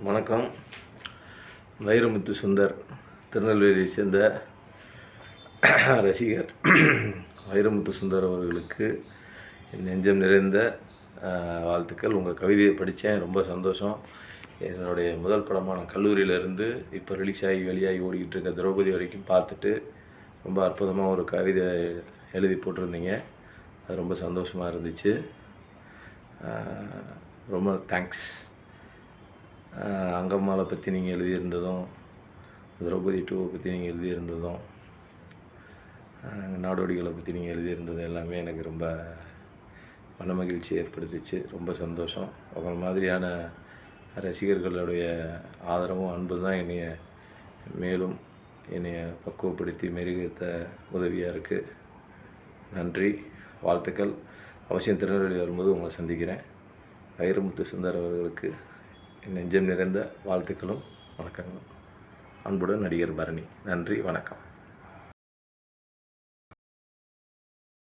வணக்கம். வைரமுத்து சுந்தர், திருநெல்வேலியை சேர்ந்த ரசிகர் வைரமுத்து சுந்தர் அவர்களுக்கு என் நெஞ்சம் நிறைந்த வாழ்த்துக்கள். உங்கள் கவிதையை படித்தேன், ரொம்ப சந்தோஷம். என்னுடைய முதல் படமான கல்லூரியிலேருந்து இப்போ ரிலீஸ் ஆகி வெளியாகி ஓடிக்கிட்டு இருக்க திரௌபதி வரைக்கும் பார்த்துட்டு ரொம்ப அற்புதமாக ஒரு கவிதை எழுதி போட்டிருந்தீங்க. அது ரொம்ப சந்தோஷமாக இருந்துச்சு. ரொம்ப தேங்க்ஸ். அங்கம்மாவை பற்றி நீங்கள் எழுதியிருந்ததும், திரௌபதி 2 பற்றி நீங்கள் எழுதியிருந்ததும், நாடோடிகளை பற்றி நீங்கள் எழுதியிருந்ததும் எல்லாமே எனக்கு ரொம்ப மன மகிழ்ச்சி ஏற்படுத்திச்சு. ரொம்ப சந்தோஷம். உங்கள் மாதிரியான ரசிகர்களுடைய ஆதரவும் அன்பு தான் மேலும் என்னைய பக்குவப்படுத்தி மெருகேற்ற உதவியாக இருக்குது. நன்றி, வாழ்த்துக்கள். அவசியம் திருநெல்வேலி வரும்போது உங்களை சந்திக்கிறேன். வைரமுத்து சுந்தர் அவர்களுக்கு நெஞ்சம் நிறைந்த வாழ்த்துக்களும் வணக்கங்களும். அன்புடன் நடிகர் பரணி. நன்றி, வணக்கம்.